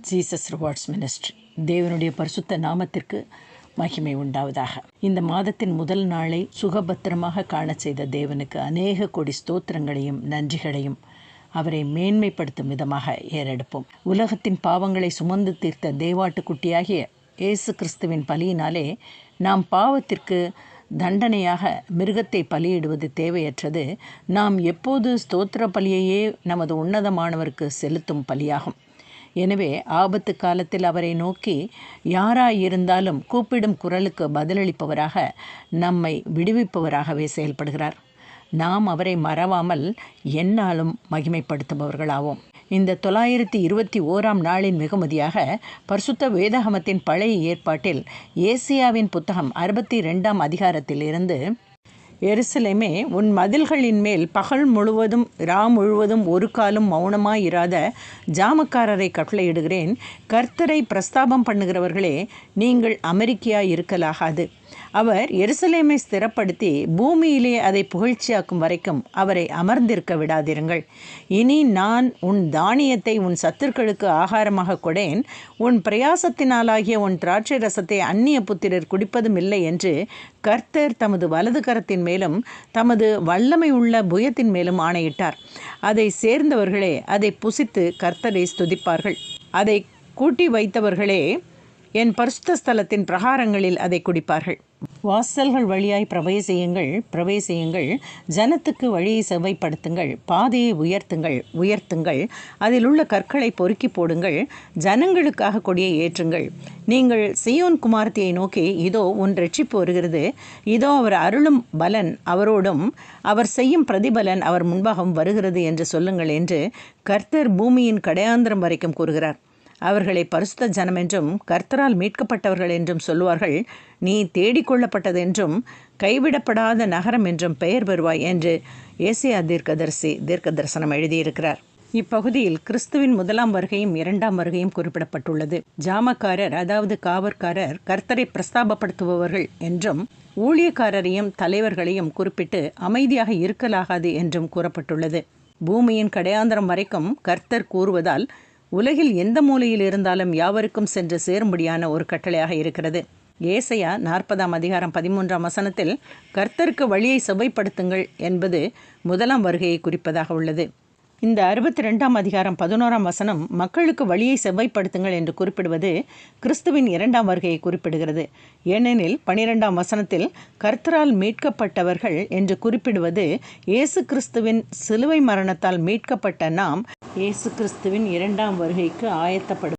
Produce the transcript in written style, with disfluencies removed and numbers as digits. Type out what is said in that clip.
Jesus rewards ministry. தேவனுடைய பரிசுத்த நாமத்திற்கு மகிமை உண்டாவதாக. இந்த மாதத்தின் முதல் நாளை சுகபத்திரமாக காண செய்த தேவனுக்கு அநேக கோடி ஸ்தோத்திரங்களையும் நன்றிகளையும் அவரை மேன்மைப்படுத்தும் விதமாக ஏறெடுப்போம். உலகத்தின் பாவங்களை சுமந்து தீர்த்த தேவாட்டுக்குட்டியாகிய இயேசு கிறிஸ்துவின் பலியினாலே நாம் பாவத்திற்கு தண்டனையாக மிருகத்தை பலியிடுவது தேவையற்றது. நாம் எப்போது ஸ்தோத்திர பலியையே நமது உன்னதமானவருக்கு செலுத்தும் பலியாகும். எனவே ஆபத்து காலத்தில் அவரை நோக்கி யாராயிருந்தாலும் கூப்பிடும் குரலுக்கு பதிலளிப்பவராக, நம்மை விடுவிப்பவராகவே செயல்படுகிறார். நாம் அவரை மறவாமல் எந்நாளும் மகிமைப்படுத்துபவர்களாவோம். இந்த 921ஆம் நாளின் வெகுமதியாக பரிசுத்த வேதாகமத்தின் பழைய ஏற்பாட்டில் ஏசியாவின் புத்தகம் 62ஆம் அதிகாரத்தில் இருந்து, எருசலேமே, உன் மதில்களின் மேல் பகல் முழுவதும் முழுவதும் ஒரு காலும் மௌனமாயிராத ஜாமக்காரரை கட்டளையிடுகிறேன். கர்த்தரை பிரஸ்தாபம் பண்ணுகிறவர்களே, நீங்கள் அமெரிக்கையாய் இருக்கலாகாது. அவர் எருசலேமை ஸ்திரப்படுத்தி பூமியிலே அதை புகழ்ச்சியாக்கும் வரைக்கும் அவரை அமர்ந்திருக்க விடாதிருங்கள். இனி நான் உன் தானியத்தை உன் சத்துருக்களுக்கு ஆகாரமாக கொடேன். உன் பிரயாசத்தினாலாகிய உன் திராட்சை ரசத்தை அந்நிய புத்திரர் குடிப்பதும் இல்லை என்று கர்த்தர் தமது வலது கரத்தின் மேலும் தமது வல்லமை உள்ள புயத்தின் மேலும் ஆணையிட்டார். அதை சேர்ந்தவர்களே அதை புசித்து கர்த்தரை ஸ்துதிப்பார்கள். அதை கூட்டி வைத்தவர்களே என் பரிசுத்த ஸ்தலத்தின் பிரகாரங்களில் அதை குடிப்பார்கள். வாசல்கள் வழியாய் பிரவேசியுங்கள். ஜனத்துக்கு வழியை செவ்வைப்படுத்துங்கள். பாதையை உயர்த்துங்கள். அதில் உள்ள கற்களை பொறுக்கி போடுங்கள். ஜனங்களுக்காக கொடியை ஏற்றுங்கள். நீங்கள் சீயோன் குமாரத்தியை நோக்கி, இதோ உன் இரட்சிப்பு வருகிறது. இதோ அவர் அருளும் பலன் அவரோடும் அவர் செய்யும் பிரதிபலன் அவர் முன்பாகவும் வருகிறது என்று சொல்லுங்கள் என்று கர்த்தர் பூமியின் கடையாந்திரம் வரைக்கும் கூறுகிறார். அவர்களை பரிசுத்த ஜனம் என்றும் கர்த்தரால் மீட்கப்பட்டவர்கள் என்றும் சொல்லுவார்கள். நீ தேடிக்கொள்ளப்பட்டது என்றும் கைவிடப்படாத நகரம் என்றும் பெயர் பெறுவாய் என்று ஏசியா தீர்க்க தரிசனம் எழுதியிருக்கிறார். இப்பகுதியில் கிறிஸ்துவின் முதலாம் வருகையும் இரண்டாம் வருகையும் குறிப்பிடப்பட்டுள்ளது. ஜாமக்காரர், அதாவது காவற்காரர், கர்த்தரை பிரஸ்தாபப்படுத்துபவர்கள் என்றும், ஊழியக்காரரையும் தலைவர்களையும் குறிப்பிட்டு அமைதியாக இருக்கலாகாது என்றும் கூறப்பட்டுள்ளது. பூமியின் கடையாந்திரம் வரைக்கும் கர்த்தர் கூறுவதால் உலகில் எந்த மூலையில் இருந்தாலும் யாவருக்கும் சென்று சேரும்படியான ஒரு கட்டளையாக இருக்கிறது. ஏசாயா 40ஆம் அதிகாரம் 13ஆம் வசனத்தில் கர்த்தருக்கு வழியை செவ்வைப்படுத்துங்கள் என்பது முதலாம் வருகையை குறிப்பதாக உள்ளது. இந்த 62ஆம் அதிகாரம் 11ஆம் வசனம் மக்களுக்கு வழியை செவ்வைப்படுத்துங்கள் என்று குறிப்பிடுவது கிறிஸ்துவின் இரண்டாம் வருகையை குறிப்பிடுகிறது. ஏனெனில் 12ஆம் வசனத்தில் கர்த்தரால் மீட்கப்பட்டவர்கள் என்று குறிப்பிடுவது இயேசு கிறிஸ்துவின் சிலுவை மரணத்தால் மீட்கப்பட்ட நாம் இயேசு கிறிஸ்துவின் இரண்டாம் வருகைக்கு ஆயத்தப்படும்